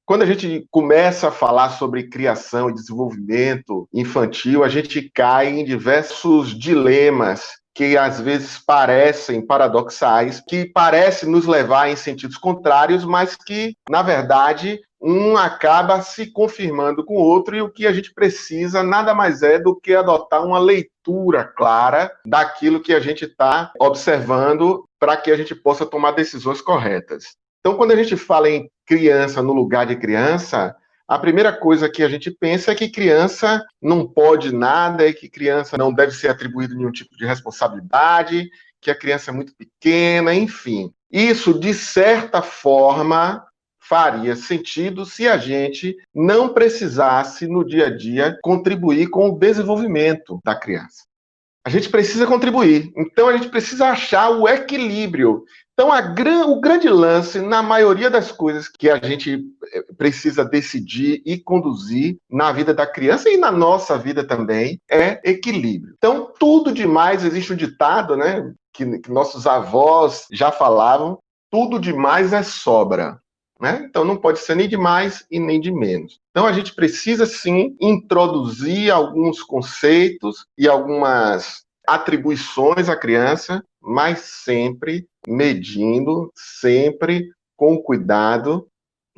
Quando a gente começa a falar sobre criação e desenvolvimento infantil, a gente cai em diversos dilemas que às vezes parecem paradoxais, que parecem nos levar em sentidos contrários, mas que, na verdade, um acaba se confirmando com o outro, e o que a gente precisa nada mais é do que adotar uma leitura clara daquilo que a gente está observando para que a gente possa tomar decisões corretas. Então, quando a gente fala em criança no lugar de criança, a primeira coisa que a gente pensa é que criança não pode nada, e que criança não deve ser atribuído nenhum tipo de responsabilidade, que a criança é muito pequena, enfim. Isso, de certa forma, faria sentido se a gente não precisasse, no dia a dia, contribuir com o desenvolvimento da criança. A gente precisa contribuir, então a gente precisa achar o equilíbrio. Então, o grande lance, na maioria das coisas que a gente precisa decidir e conduzir na vida da criança e na nossa vida também, é equilíbrio. Então, tudo demais, existe um ditado, né, que nossos avós já falavam, tudo demais é sobra. Né? Então, não pode ser nem de mais e nem de menos. Então, a gente precisa, sim, introduzir alguns conceitos e algumas atribuições à criança, mas sempre medindo, sempre com cuidado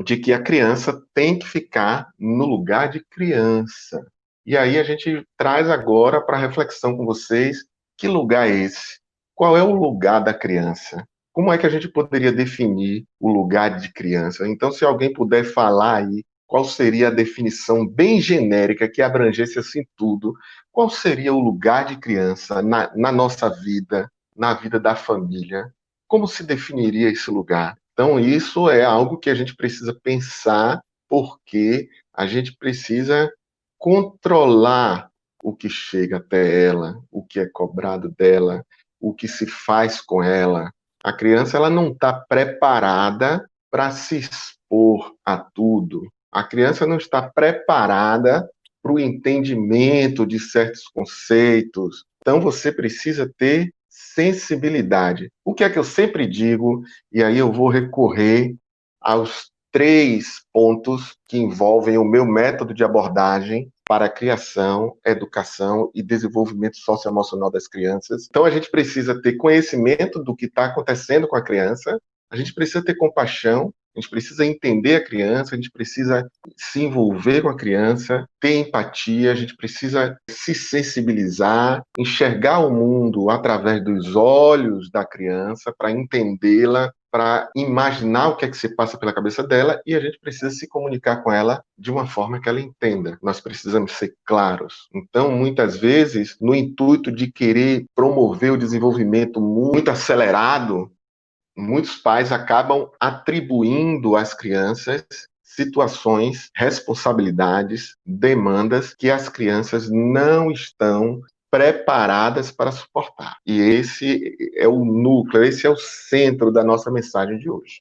de que a criança tem que ficar no lugar de criança. E aí a gente traz agora para reflexão com vocês, que lugar é esse? Qual é o lugar da criança? Como é que a gente poderia definir o lugar de criança? Então, se alguém puder falar aí, qual seria a definição bem genérica que abrangesse assim tudo? Qual seria o lugar de criança na nossa vida, na vida da família? Como se definiria esse lugar? Então, isso é algo que a gente precisa pensar, porque a gente precisa controlar o que chega até ela, o que é cobrado dela, o que se faz com ela. A criança, ela não está preparada para se expor a tudo. A criança não está preparada para o entendimento de certos conceitos. Então, você precisa ter sensibilidade. O que é que eu sempre digo, e aí eu vou recorrer aos 3 pontos que envolvem o meu método de abordagem para a criação, educação e desenvolvimento socioemocional das crianças. Então, a gente precisa ter conhecimento do que está acontecendo com a criança, a gente precisa ter compaixão, a gente precisa entender a criança, a gente precisa se envolver com a criança, ter empatia, a gente precisa se sensibilizar, enxergar o mundo através dos olhos da criança para entendê-la, para imaginar o que é que se passa pela cabeça dela, e a gente precisa se comunicar com ela de uma forma que ela entenda. Nós precisamos ser claros. Então, muitas vezes, no intuito de querer promover o desenvolvimento muito acelerado, muitos pais acabam atribuindo às crianças situações, responsabilidades, demandas que as crianças não estão preparadas para suportar. E esse é o núcleo, esse é o centro da nossa mensagem de hoje.